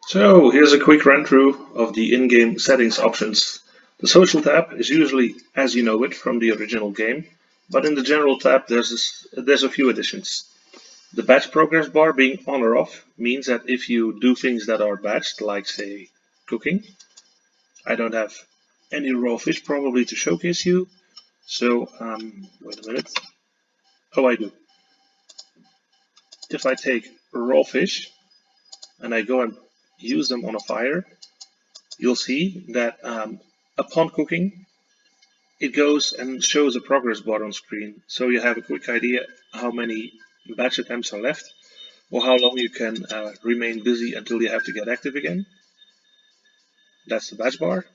So here's a quick run through of the in-game settings options. The social tab is usually as you know it from the original game, but in the general tab there's a few additions. The badge progress bar being on or off means that if you do things that are badged, like say cooking, I don't have any raw fish probably to showcase you, so wait a minute. Oh, I do. If I take raw fish and I go and use them on a fire, you'll see that upon cooking, it goes and shows a progress bar on screen. So you have a quick idea how many batch attempts are left or how long you can remain busy until you have to get active again. That's the batch bar.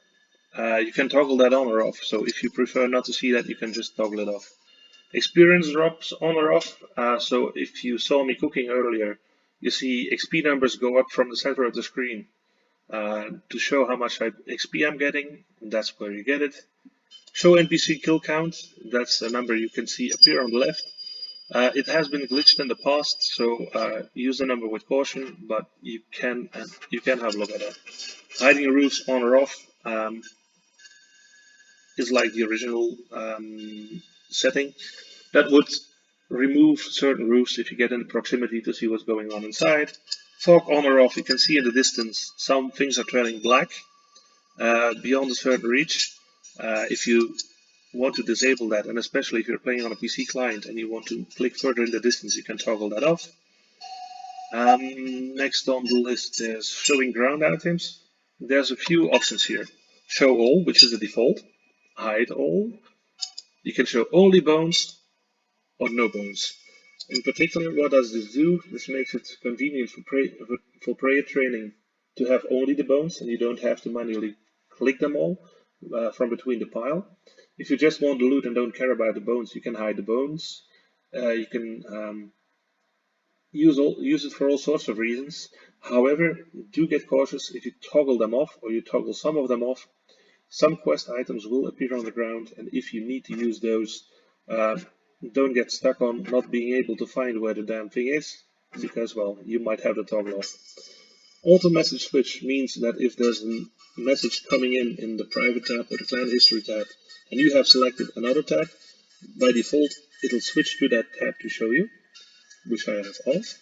You can toggle that on or off. So if you prefer not to see that, you can just toggle it off. Experience drops on or off. So if you saw me cooking earlier, you see XP numbers go up from the center of the screen to show how much XP I'm getting. That's where you get it. Show NPC kill count, that's a number you can see appear on the left. It has been glitched in the past, so use the number with caution, but you can have a look at that. Hiding roofs on or off is like the original setting. That would remove certain roofs if you get in proximity to see what's going on inside. Fog on or off, you can see in the distance some things are turning black beyond a certain reach. If you want to disable that, and especially if you're playing on a PC client and you want to click further in the distance, you can toggle that off. Next on the list is showing ground items. There's a few options here. Show all, which is the default. Hide all. You can show only bones or no bones. In particular, what does this do? This makes it convenient for player training to have only the bones, and you don't have to manually click them all from between the pile. If you just want the loot and don't care about the bones, you can hide the bones. You can use it for all sorts of reasons. However, do get cautious if you toggle them off or you toggle some of them off. Some quest items will appear on the ground, and if you need to use those, don't get stuck on not being able to find where the damn thing is, because, well, you might have the toggle off. Auto message switch means that if there's a message coming in the private tab or the clan history tab, and you have selected another tab, by default it'll switch to that tab to show you, which I have off.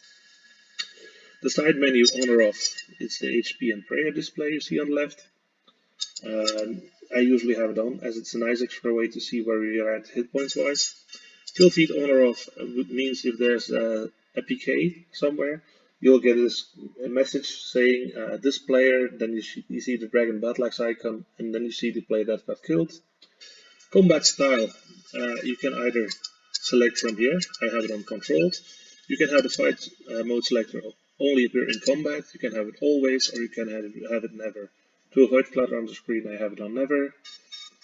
The side menu on or off, it's the HP and prayer display you see on the left. I usually have it on as it's a nice extra way to see where we are at hit points wise. Kill feed on or off means if there's a PK somewhere, you'll get a message saying this player, then you see the dragon battle-axe icon, and then you see the player that got killed. Combat style, you can either select from here. I have it on controlled. You can have the fight mode selector only appear in combat. You can have it always, or you can have it never. To avoid clutter on the screen, I have it on never.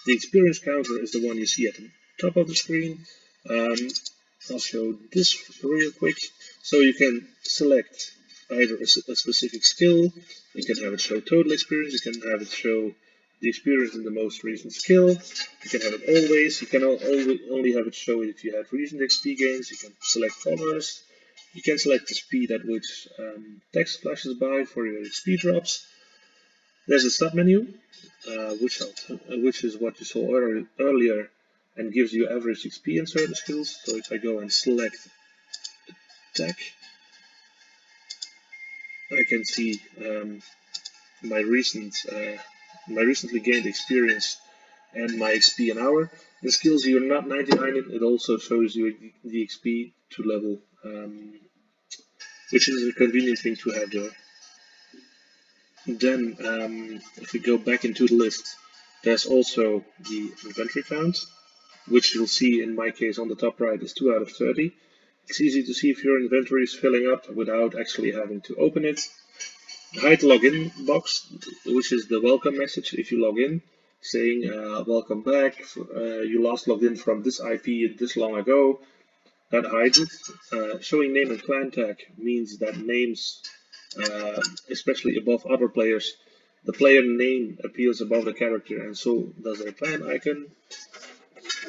The experience counter is the one you see at the top of the screen. I'll show this real quick. So you can select either a specific skill, you can have it show total experience, you can have it show the experience in the most recent skill, you can have it always, you can only have it show if you have recent XP gains, you can select colors, you can select the speed at which text flashes by for your XP drops. There's a submenu, which is what you saw earlier and gives you average XP in certain skills. So if I go and select attack, I can see my recently gained experience and my XP an hour. The skills you're not 99 in, it also shows you the XP to level, which is a convenient thing to have there. Then, if we go back into the list, there's also the inventory count, which you'll see in my case on the top right is 2 out of 30. It's easy to see if your inventory is filling up without actually having to open it. Hide login box, which is the welcome message if you log in, saying welcome back, you last logged in from this IP this long ago. That hides it. Showing name and clan tag means that names, especially above other players, the player name appears above the character, and so does their clan icon.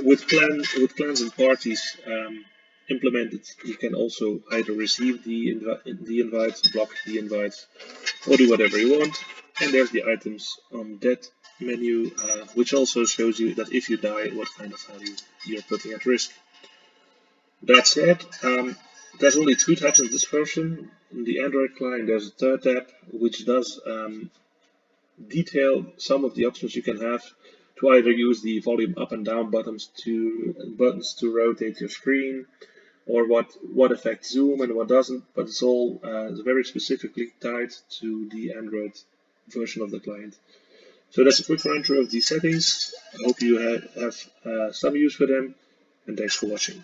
With clans and parties, implemented. You can also either receive the invites, block the invites, or do whatever you want. And there's the items on that menu, which also shows you that if you die, what kind of value you're putting at risk. That said, there's only 2 tabs in this version. In the Android client, there's a 3rd tab, which does detail some of the options you can have to either use the volume up and down buttons to rotate your screen, or what affects zoom and what doesn't, but it's all very specifically tied to the Android version of the client. So that's a quick run through of these settings. I hope you have some use for them, and thanks for watching.